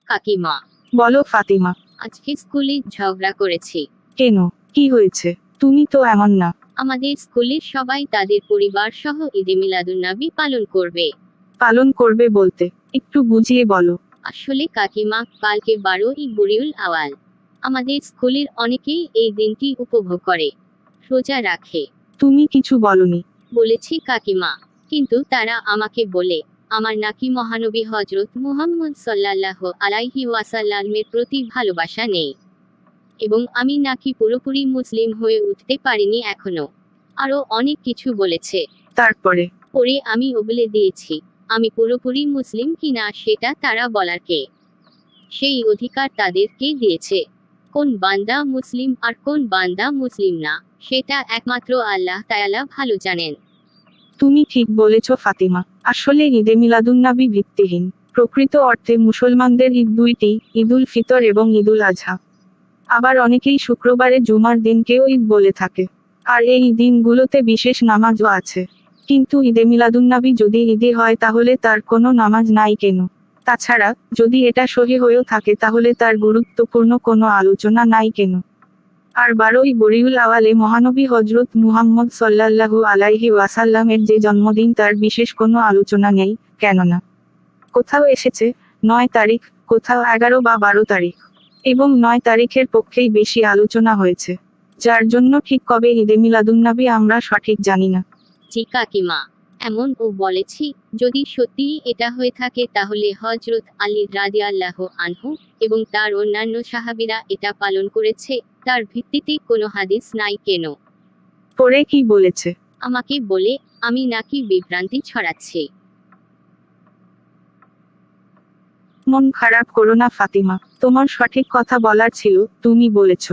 কাকিমা, বলো ফাতিমা। আজকে স্কুলে ঝগড়া করেছি। কেন, কি হয়েছে? তুমি তো এমন না। আমাদের স্কুলের সবাই তাদের পরিবার সহ ঈদে মিলাদুন্নবী পালন করবে। পালন করবে বলতে একটু বুঝিয়ে বলো। আসলে কাকিমা, কালকে 12ই রবিউল আওয়াল। আমাদের স্কুলের অনেকেই এই দিনটি উপভোগ করে, রোজা রাখে। তুমি কিছু বলনি? বলেছি কাকিমা, কিন্তু তারা আমাকে বলে আমার নাকি মহানবী হজরত মুহাম্মদ সাল্লাল্লাহু আলাইহি ওয়াসাল্লামের প্রতি ভালোবাসা নেই, এবং আমি নাকি পুরোপুরি মুসলিম হয়ে উঠতে পারিনি এখনো। আরো অনেক কিছু বলেছে। তারপরে? পরে আমি বলে দিয়েছি, আমি পুরোপুরি মুসলিম কিনা সেটা তারা বলার কে? সেই অধিকার তাদেরকেই দিয়েছে। কোন বান্দা মুসলিম আর কোন বান্দা মুসলিম না, সেটা একমাত্র আল্লাহ তাআলা ভালো জানেন। তুমি ঠিক বলেছ ফাতিমা। আসলে ঈদে মিলাদুন্নবী ভিত্তিহীন। প্রকৃত অর্থে মুসলমানদের ঈদ দুইটি, ঈদুল ফিতর এবং ঈদুল আজহা। আবার অনেকেই শুক্রবারে জুমার দিনকেও ঈদ বলে থাকে। আর এই দিনগুলোতে বিশেষ নামাজও আছে। কিন্তু ঈদে মিলাদুন্নবী যদি ঈদে হয় তাহলে তার কোনো নামাজ নাই কেন? তাছাড়া, যদি এটা সহি হয়েও থাকে তাহলে তার গুরুত্বপূর্ণ কোনো আলোচনা নাই কেন? আর 12ই রবিউল আওয়ালে মহানবী হজরত মুহাম্মদ সাল্লাল্লাহু আলাইহি ওয়াসাল্লামের যে জন্মদিন তার বিশেষ কোনো আলোচনা নেই, কেননা কোথাও এসেছে 9 তারিখ, কোথাও 11 বা 12 তারিখ। এবং 9 তারিখের পক্ষেই বেশি আলোচনা হয়েছে। যার জন্য ঠিক কবে ঈদে মিলাদুন্নবী আমরা সঠিক জানি না। জি কাকিমা, এমন বলেছি, যদি সত্যিই এটা হয়ে থাকে তাহলে হযরত আলী রাদিয়াল্লাহু আনহু এবং তার অন্যান্য সাহাবীরা এটা পালন করেছে, তার ভিত্তিতে কোনো হাদিস নাই কেন? পরে কি বলেছে? আমাকে বলে আমি নাকি বিভ্রান্তি ছড়াচ্ছি। মন খারাপ করো না ফাতিমা, তোমার সঠিক কথা বলার ছিল, তুমি বলেছ।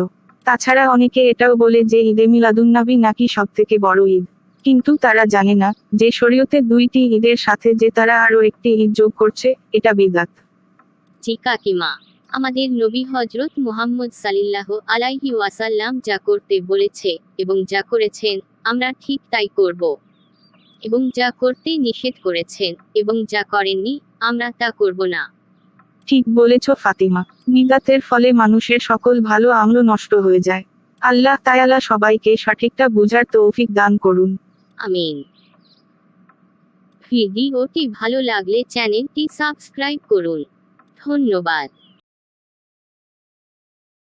তাছাড়া অনেকে এটাও বলে যে ঈদে মিলাদুন্নবী নাকি সবথেকে বড় ঈদ। কিন্তু তারা জানে না যে শরীয়তে দুইটি ঈদের সাথে যে তারা আরো একটি ঈদ যোগ করছে, এটা বিদআত। জি কাকিমা, আমাদের নবী হযরত মুহাম্মদ সাল্লাল্লাহু আলাইহি ওয়াসাল্লাম যা করতে বলেছে এবং যা করেছেন, আমরা ঠিক তাই করব। এবং যা করতে নিষেধ করেছেন এবং যা করেননি, আমরা তা করব না। ঠিক বলেছ ফাতিমা। বিদআতের ফলে মানুষের সকল ভালো আমল নষ্ট হয়ে যায়। আল্লাহ তাআলা সবাইকে সঠিকটা বুঝার তৌফিক দান করুন। আমিন। ভিডিওটি ভালো লাগলে চ্যানেলটি সাবস্ক্রাইব করুন। ধন্যবাদ।